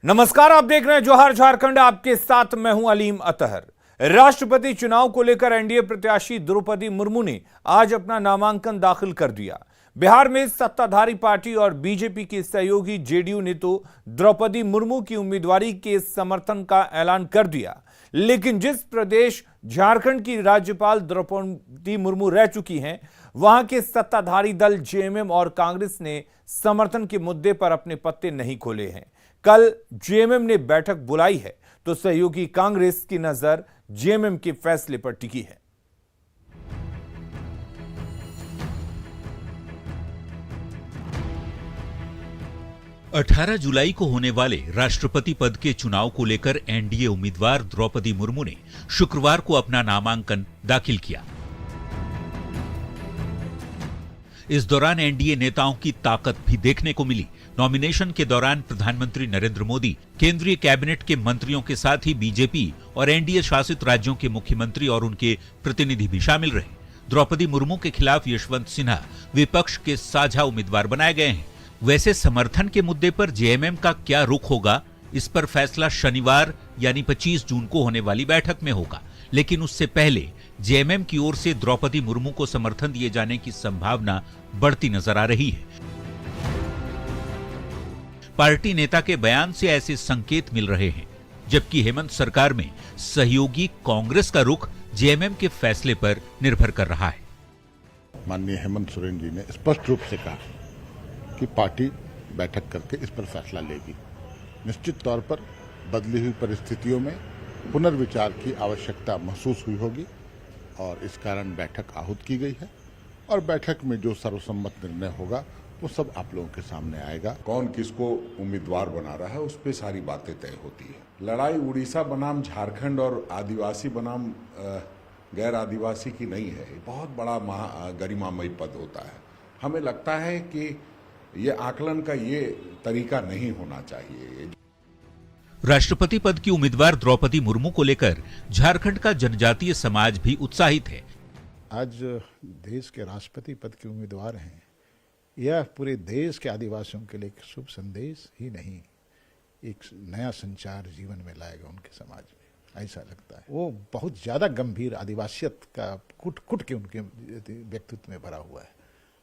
नमस्कार, आप देख रहे हैं जोहार झारखंड। आपके साथ मैं हूं अलीम अतहर। राष्ट्रपति चुनाव को लेकर एनडीए प्रत्याशी द्रौपदी मुर्मू ने आज अपना नामांकन दाखिल कर दिया। बिहार में सत्ताधारी पार्टी और बीजेपी के सहयोगी जेडीयू ने तो द्रौपदी मुर्मू की उम्मीदवारी के समर्थन का ऐलान कर दिया, लेकिन जिस प्रदेश झारखंड की राज्यपाल द्रौपदी मुर्मू रह चुकी हैं, वहां के सत्ताधारी दल जेएमएम और कांग्रेस ने समर्थन के मुद्दे पर अपने पत्ते नहीं खोले हैं। कल जेएमएम ने बैठक बुलाई है तो सहयोगी कांग्रेस की नजर जेएमएम के फैसले पर टिकी है। अठारह जुलाई को होने वाले राष्ट्रपति पद के चुनाव को लेकर एनडीए उम्मीदवार द्रौपदी मुर्मू ने शुक्रवार को अपना नामांकन दाखिल किया। इस दौरान एनडीए नेताओं की ताकत भी देखने को मिली। नॉमिनेशन के दौरान प्रधानमंत्री नरेंद्र मोदी, केंद्रीय कैबिनेट के मंत्रियों के साथ ही बीजेपी और एनडीए शासित राज्यों के मुख्यमंत्री और उनके प्रतिनिधि भी शामिल रहे। द्रौपदी मुर्मू के खिलाफ यशवंत सिन्हा विपक्ष के साझा उम्मीदवार बनाए गए हैं। वैसे समर्थन के मुद्दे पर जेएमएम का क्या रुख होगा, इस पर फैसला शनिवार यानी 25 जून को होने वाली बैठक में होगा। लेकिन उससे पहले जेएमएम की ओर से द्रौपदी मुर्मू को समर्थन दिए जाने की संभावना बढ़ती नजर आ रही है। पार्टी नेता के बयान से ऐसे संकेत मिल रहे हैं, जबकि हेमंत सरकार में सहयोगी कांग्रेस का रुख जेएमएम के फैसले पर निर्भर कर रहा है। माननीय हेमंत सोरेन जी ने स्पष्ट रूप से कहा कि पार्टी बैठक करके इस पर फैसला लेगी। निश्चित तौर पर बदली हुई परिस्थितियों में पुनर्विचार की आवश्यकता महसूस हुई होगी और इस कारण बैठक आहूत की गई है और बैठक में जो सर्वसम्मत निर्णय होगा वो सब आप लोगों के सामने आएगा। कौन किसको उम्मीदवार बना रहा है उस पे सारी बातें तय होती है। लड़ाई उड़ीसा बनाम झारखंड और आदिवासी बनाम गैर आदिवासी की नहीं है। बहुत बड़ा गरिमामयी पद होता है। हमें लगता है कि ये आकलन का ये तरीका नहीं होना चाहिए। राष्ट्रपति पद की उम्मीदवार द्रौपदी मुर्मू को लेकर झारखंड का जनजातीय समाज भी उत्साहित है। आज देश के राष्ट्रपति पद के उम्मीदवार हैं, यह पूरे देश के आदिवासियों के लिए एक शुभ संदेश ही नहीं, एक नया संचार जीवन में लाएगा उनके समाज में, ऐसा लगता है। वो बहुत ज्यादा गंभीर आदिवासियत का कुट के उनके व्यक्तित्व में भरा हुआ है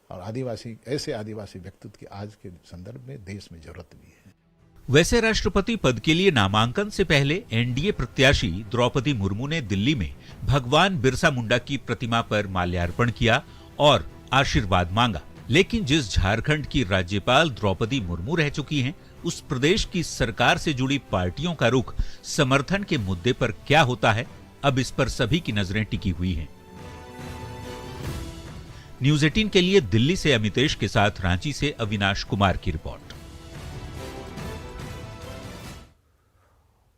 और ऐसे आदिवासी व्यक्तित्व की आज के संदर्भ में देश में जरूरत भी है। वैसे राष्ट्रपति पद के लिए नामांकन से पहले एनडीए प्रत्याशी द्रौपदी मुर्मू ने दिल्ली में भगवान बिरसा मुंडा की प्रतिमा पर माल्यार्पण किया और आशीर्वाद मांगा। लेकिन जिस झारखंड की राज्यपाल द्रौपदी मुर्मू रह चुकी हैं, उस प्रदेश की सरकार से जुड़ी पार्टियों का रुख समर्थन के मुद्दे पर क्या होता है, अब इस पर सभी की नजरें टिकी हुई हैं। न्यूज़ 18 के लिए दिल्ली से अमितेश के साथ रांची से अविनाश कुमार की रिपोर्ट।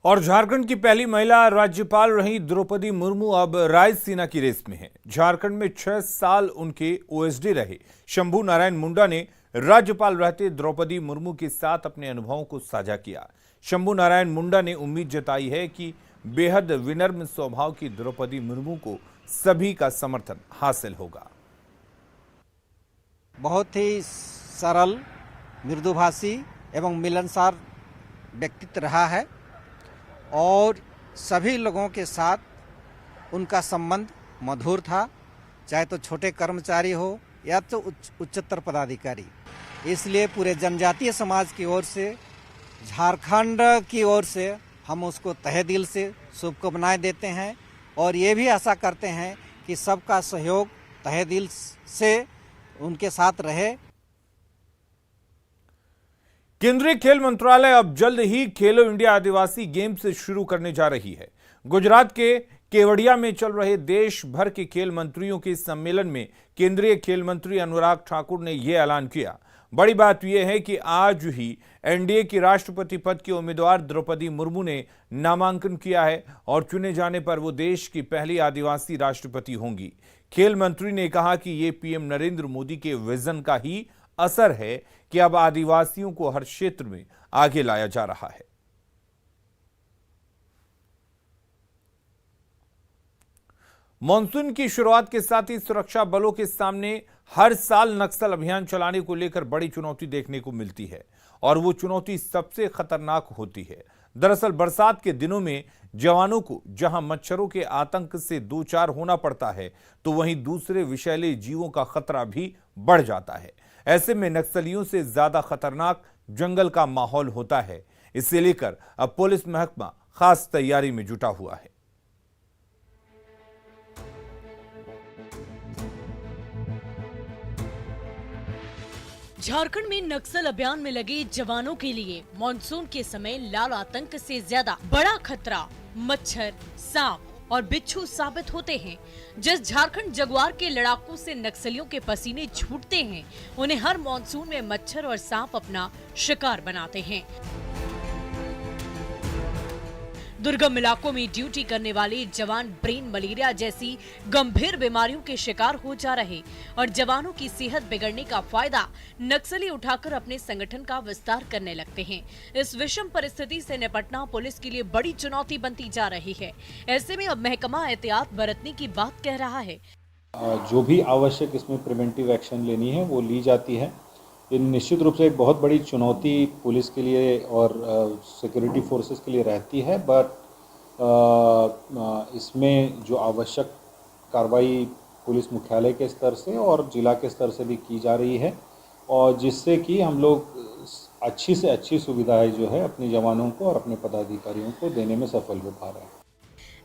और झारखंड की पहली महिला राज्यपाल रही द्रौपदी मुर्मू अब रायसीना की रेस में हैं। झारखंड में 6 साल उनके ओएसडी रहे शंभू नारायण मुंडा ने राज्यपाल रहते द्रौपदी मुर्मू के साथ अपने अनुभवों को साझा किया। शंभू नारायण मुंडा ने उम्मीद जताई है कि बेहद विनम्र स्वभाव की द्रौपदी मुर्मू को सभी का समर्थन हासिल होगा। बहुत ही सरल, मृदुभाषी एवं मिलनसार व्यक्तित्व रहा है और सभी लोगों के साथ उनका संबंध मधुर था, चाहे तो छोटे कर्मचारी हो या तो उच्चतर पदाधिकारी। इसलिए पूरे जनजातीय समाज की ओर से, झारखंड की ओर से हम उसको तहे दिल से शुभकामनाएं देते हैं और ये भी आशा करते हैं कि सबका सहयोग तहे दिल से उनके साथ रहे। केंद्रीय खेल मंत्रालय अब जल्द ही खेलो इंडिया आदिवासी गेम्स शुरू करने जा रही है। गुजरात के केवड़िया में चल रहे देश भर के खेल मंत्रियों के सम्मेलन में केंद्रीय खेल मंत्री अनुराग ठाकुर ने यह ऐलान किया। बड़ी बात यह है कि आज ही एनडीए की राष्ट्रपति पद की उम्मीदवार द्रौपदी मुर्मू ने नामांकन किया है और चुने जाने पर वो देश की पहली आदिवासी राष्ट्रपति होंगी। खेल मंत्री ने कहा कि ये पीएम नरेंद्र मोदी के विजन का ही असर है कि अब आदिवासियों को हर क्षेत्र में आगे लाया जा रहा है। मॉनसून की शुरुआत के साथ ही सुरक्षा बलों के सामने हर साल नक्सल अभियान चलाने को लेकर बड़ी चुनौती देखने को मिलती है और वो चुनौती सबसे खतरनाक होती है। दरअसल बरसात के दिनों में जवानों को जहां मच्छरों के आतंक से दो चार होना पड़ता है, तो वहीं दूसरे विषैले जीवों का खतरा भी बढ़ जाता है। ऐसे में नक्सलियों से ज्यादा खतरनाक जंगल का माहौल होता है। इसे लेकर अब पुलिस महकमा खास तैयारी में जुटा हुआ है। झारखंड में नक्सल अभियान में लगे जवानों के लिए मॉनसून के समय लाल आतंक से ज्यादा बड़ा खतरा मच्छर, सांप और बिच्छू साबित होते हैं। जिस झारखंड जगुआर के लड़ाकों से नक्सलियों के पसीने छूटते हैं, उन्हें हर मॉनसून में मच्छर और सांप अपना शिकार बनाते हैं। दुर्गम इलाकों में ड्यूटी करने वाले जवान ब्रेन मलेरिया जैसी गंभीर बीमारियों के शिकार हो जा रहे और जवानों की सेहत बिगड़ने का फायदा नक्सली उठाकर अपने संगठन का विस्तार करने लगते हैं। इस विषम परिस्थिति से निपटना पुलिस के लिए बड़ी चुनौती बनती जा रही है। ऐसे में अब महकमा एहतियात बरतने की बात कह रहा है। जो भी आवश्यक इसमें प्रिवेंटिव एक्शन लेनी है वो ली जाती है। ये निश्चित रूप से एक बहुत बड़ी चुनौती पुलिस के लिए और सिक्योरिटी फोर्सेस के लिए रहती है, बट इसमें जो आवश्यक कार्रवाई पुलिस मुख्यालय के स्तर से और जिला के स्तर से भी की जा रही है, और जिससे कि हम लोग अच्छी से अच्छी सुविधाएं जो है अपने जवानों को और अपने पदाधिकारियों को देने में सफल हो पा रहे हैं।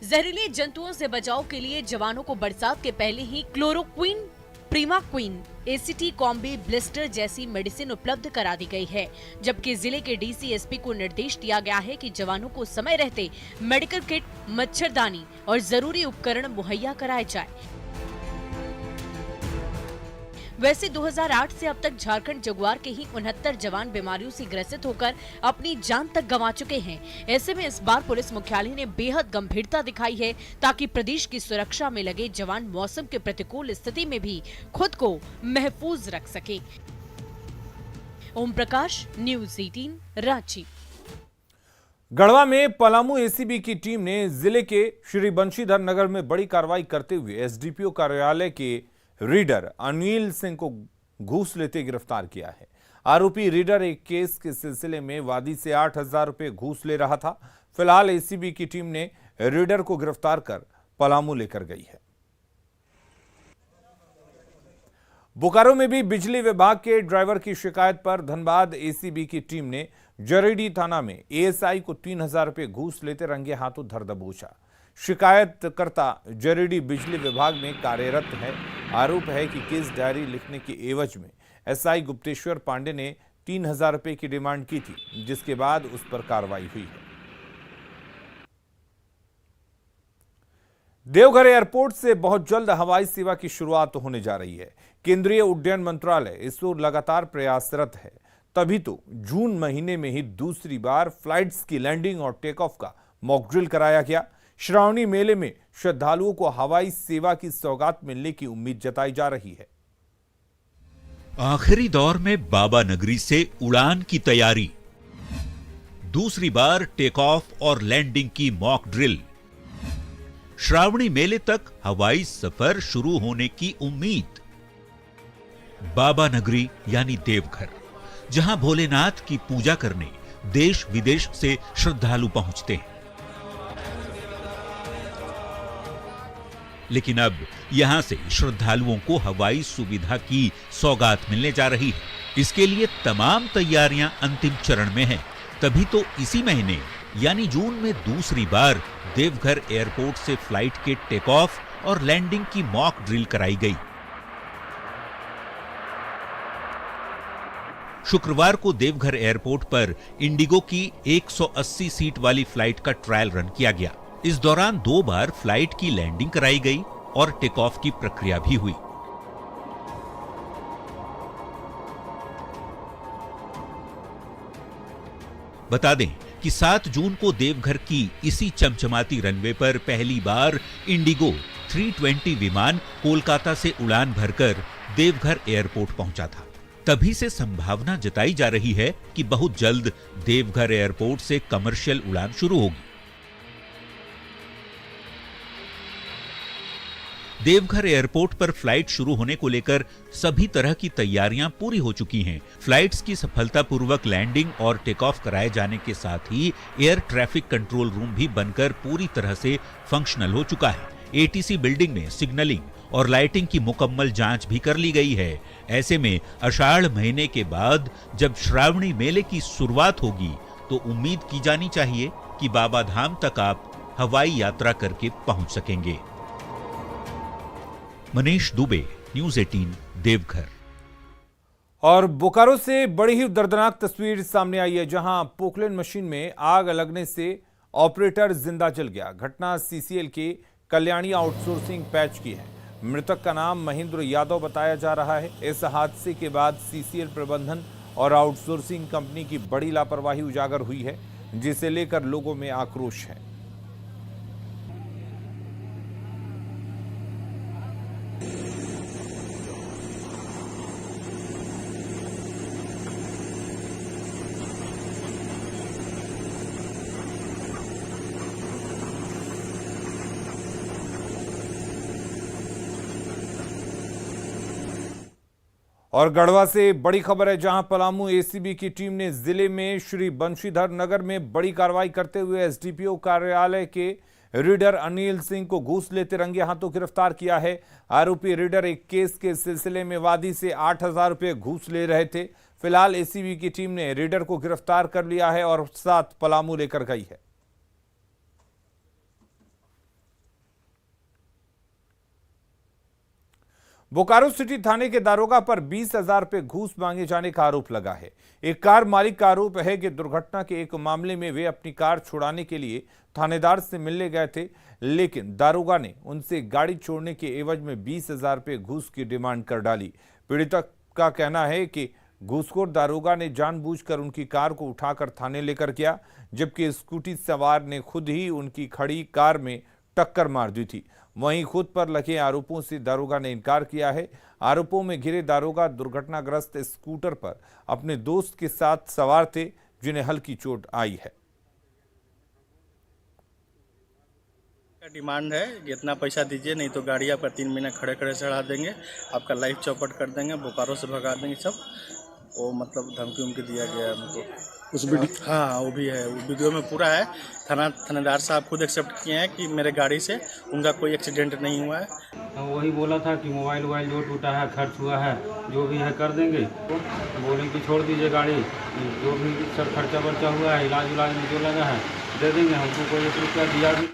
जहरीले जंतुओं से बचाव के लिए जवानों को बरसात के पहले ही क्लोरोक्विन, प्रीमाक्विन, एसीटी कॉम्बी ब्लिस्टर जैसी मेडिसिन उपलब्ध करा दी गई है, जबकि जिले के डीसीएसपी को निर्देश दिया गया है कि जवानों को समय रहते मेडिकल किट, मच्छरदानी और जरूरी उपकरण मुहैया कराए जाए। वैसे 2008 से अब तक झारखंड जगुआर के ही 69 जवान बीमारियों से ग्रसित होकर अपनी जान तक गंवा चुके हैं। ऐसे में इस बार पुलिस मुख्यालय ने बेहद गंभीरता दिखाई है ताकि प्रदेश की सुरक्षा में लगे जवान मौसम के प्रतिकूल स्थिति में भी खुद को महफूज रख सके। ओम प्रकाश, न्यूज़ 18, रांची। गढ़वा में पलामू एसीबी की टीम ने जिले के श्री बंशीधर नगर में बड़ी कार्रवाई करते हुए एसडीपीओ कार्यालय के रीडर अनिल सिंह को घूस लेते गिरफ्तार किया है। आरोपी रीडर एक केस के सिलसिले में वादी से 8,000 रुपए घूस ले रहा था। फिलहाल एसीबी की टीम ने रीडर को गिरफ्तार कर पलामू लेकर गई है। बोकारो में भी बिजली विभाग के ड्राइवर की शिकायत पर धनबाद एसीबी की टीम ने जरीडी थाना में एएसआई को 3,000 रुपए घूस लेते रंगे हाथों धर दबोचा। शिकायतकर्ता जरीडी बिजली विभाग में कार्यरत है। आरोप है कि केस डायरी लिखने के एवज में एसआई गुप्तेश्वर पांडे ने 3,000 रुपए की डिमांड की थी, जिसके बाद उस पर कार्रवाई हुई है। देवघर एयरपोर्ट से बहुत जल्द हवाई सेवा की शुरुआत होने जा रही है। केंद्रीय उड्डयन मंत्रालय इस ओर लगातार प्रयासरत है। तभी तो जून महीने में ही दूसरी बार फ्लाइट्स की लैंडिंग और टेक ऑफ का मॉक ड्रिल कराया गया। श्रावणी मेले में श्रद्धालुओं को हवाई सेवा की सौगात मिलने की उम्मीद जताई जा रही है। आखिरी दौर में बाबा नगरी से उड़ान की तैयारी, दूसरी बार टेक ऑफ और लैंडिंग की मॉक ड्रिल, श्रावणी मेले तक हवाई सफर शुरू होने की उम्मीद। बाबा नगरी यानी देवघर, जहां भोलेनाथ की पूजा करने देश विदेश से श्रद्धालु पहुंचते हैं। लेकिन अब यहां से श्रद्धालुओं को हवाई सुविधा की सौगात मिलने जा रही है। इसके लिए तमाम तैयारियां अंतिम चरण में हैं। तभी तो इसी महीने यानी जून में दूसरी बार देवघर एयरपोर्ट से फ्लाइट के टेक ऑफ और लैंडिंग की मॉक ड्रिल कराई गई। शुक्रवार को देवघर एयरपोर्ट पर इंडिगो की 180 सीट वाली फ्लाइट का ट्रायल रन किया गया। इस दौरान 2 बार फ्लाइट की लैंडिंग कराई गई और टेक ऑफ की प्रक्रिया भी हुई। बता दें कि 7 जून को देवघर की इसी चमचमाती रनवे पर पहली बार इंडिगो 320 विमान कोलकाता से उड़ान भरकर देवघर एयरपोर्ट पहुंचा था। तभी से संभावना जताई जा रही है कि बहुत जल्द देवघर एयरपोर्ट से कमर्शियल उड़ान शुरू होगी। देवघर एयरपोर्ट पर फ्लाइट शुरू होने को लेकर सभी तरह की तैयारियां पूरी हो चुकी हैं। फ्लाइट्स की सफलतापूर्वक लैंडिंग और टेक ऑफ कराए जाने के साथ ही एयर ट्रैफिक कंट्रोल रूम भी बनकर पूरी तरह से फंक्शनल हो चुका है। एटीसी बिल्डिंग में सिग्नलिंग और लाइटिंग की मुकम्मल जांच भी कर ली गई है। ऐसे में आषाढ़ महीने के बाद जब श्रावणी मेले की शुरुआत होगी तो उम्मीद की जानी चाहिए कि बाबा धाम तक आप हवाई यात्रा करके पहुंच सकेंगे। मनीष दुबे, न्यूज़ 18, देवघर। और बोकारो से बड़ी ही दर्दनाक तस्वीर सामने आई है, जहां पोकलैंड मशीन में आग लगने से ऑपरेटर जिंदा जल गया। घटना सीसीएल के कल्याणी आउटसोर्सिंग पैच की है। मृतक का नाम महेंद्र यादव बताया जा रहा है। इस हादसे के बाद सीसीएल प्रबंधन और आउटसोर्सिंग कंपनी की बड़ी लापरवाही उजागर हुई है, जिसे लेकर लोगों में आक्रोश है। और गढ़वा से बड़ी खबर है, जहां पलामू एसीबी की टीम ने जिले में श्री बंशीधर नगर में बड़ी कार्रवाई करते हुए एसडीपीओ कार्यालय के रीडर अनिल सिंह को घूस लेते रंगे हाथों गिरफ्तार किया है। आरोपी रीडर एक केस के सिलसिले में वादी से 8,000 रुपये घूस ले रहे थे। फिलहाल एसीबी की टीम ने रीडर को गिरफ्तार कर लिया है और साथ पलामू लेकर गई है। बोकारो सिटी थाने के दारोगा पर 20,000 रुपये घूस मांगे जाने का आरोप लगा है। एक कार मालिक का आरोप है कि दुर्घटना के एक मामले में वे अपनी कार छुड़ाने के लिए थानेदार से मिलने गए थे, लेकिन दारोगा ने उनसे गाड़ी छोड़ने के एवज में 20,000 रुपये घूस की डिमांड कर डाली। पीड़िता का कहना है कि घूसखोर दारोगा ने जानबूझकर उनकी कार को उठाकर थाने लेकर गया, जबकि स्कूटी सवार ने खुद ही उनकी खड़ी कार में टक्कर मार दी थी। वहीं खुद पर लगे आरोपों से दारोगा ने इनकार किया है। आरोपों में घिरे दारोगा दुर्घटनाग्रस्त स्कूटर पर अपने दोस्त के साथ सवार थे, जिन्हें हल्की चोट आई है। डिमांड है कि इतना पैसा दीजिए, नहीं तो गाड़ी आपका 3 महीना खड़े खड़े चढ़ा देंगे, आपका लाइफ चौपट कर देंगे, बोकारो से भगा देंगे सब। वो मतलब धमकी उमकी दिया गया है हमको। उस वीडियो हाँ वो भी है, वो वीडियो में पूरा है। थानेदार साहब खुद एक्सेप्ट किए हैं कि मेरे गाड़ी से उनका कोई एक्सीडेंट नहीं हुआ है। वही बोला था कि मोबाइल वोबाइल जो टूटा है, खर्च हुआ है, जो भी है कर देंगे। बोले कि छोड़ दीजिए गाड़ी, जो भी सब खर्चा वर्चा हुआ है, इलाज उलाज में जो लगा है दे देंगे, हमको कोई 1 रुपया दिया भी।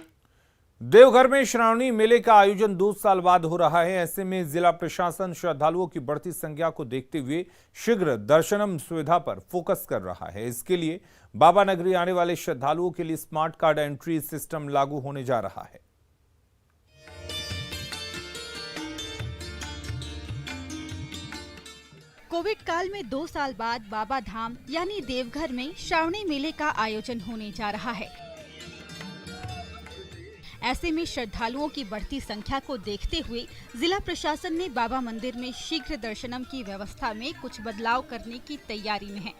देवघर में श्रावणी मेले का आयोजन 2 साल बाद हो रहा है। ऐसे में जिला प्रशासन श्रद्धालुओं की बढ़ती संख्या को देखते हुए शीघ्र दर्शनम सुविधा पर फोकस कर रहा है। इसके लिए बाबा नगरी आने वाले श्रद्धालुओं के लिए स्मार्ट कार्ड एंट्री सिस्टम लागू होने जा रहा है। कोविड काल में 2 साल बाद बाबा धाम यानी देवघर में श्रावणी मेले का आयोजन होने जा रहा है। ऐसे में श्रद्धालुओं की बढ़ती संख्या को देखते हुए जिला प्रशासन ने बाबा मंदिर में शीघ्र दर्शनम की व्यवस्था में कुछ बदलाव करने की तैयारी में है,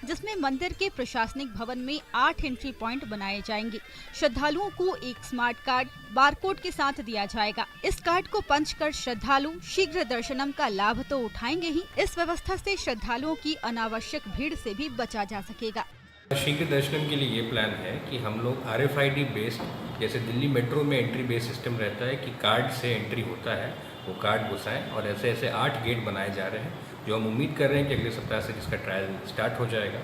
जिसमें मंदिर के प्रशासनिक भवन में 8 एंट्री पॉइंट बनाए जाएंगे। श्रद्धालुओं को एक स्मार्ट कार्ड बारकोड के साथ दिया जाएगा। इस कार्ड को पंच कर श्रद्धालु शीघ्र दर्शनम का लाभ तो उठाएंगे ही, इस व्यवस्था से श्रद्धालुओं की अनावश्यक भीड़ से भी बचा जा सकेगा। शीघ्र दर्शनम के लिए ये प्लान है कि हम लोग RFID बेस्ड, जैसे दिल्ली मेट्रो में एंट्री बेस्ड सिस्टम रहता है कि कार्ड से एंट्री होता है, वो कार्ड घुसाएं, और ऐसे ऐसे 8 गेट बनाए जा रहे हैं, जो हम उम्मीद कर रहे हैं कि अगले सप्ताह से जिसका ट्रायल स्टार्ट हो जाएगा।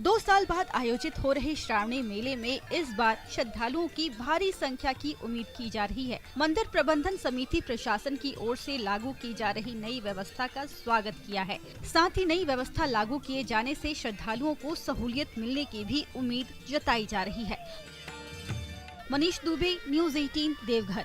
2 साल बाद आयोजित हो रहे श्रावणी मेले में इस बार श्रद्धालुओं की भारी संख्या की उम्मीद की जा रही है। मंदिर प्रबंधन समिति प्रशासन की ओर से लागू की जा रही नई व्यवस्था का स्वागत किया है। साथ ही नई व्यवस्था लागू किए जाने से श्रद्धालुओं को सहूलियत मिलने की भी उम्मीद जताई जा रही है। मनीष दुबे, न्यूज़ 18, देवघर।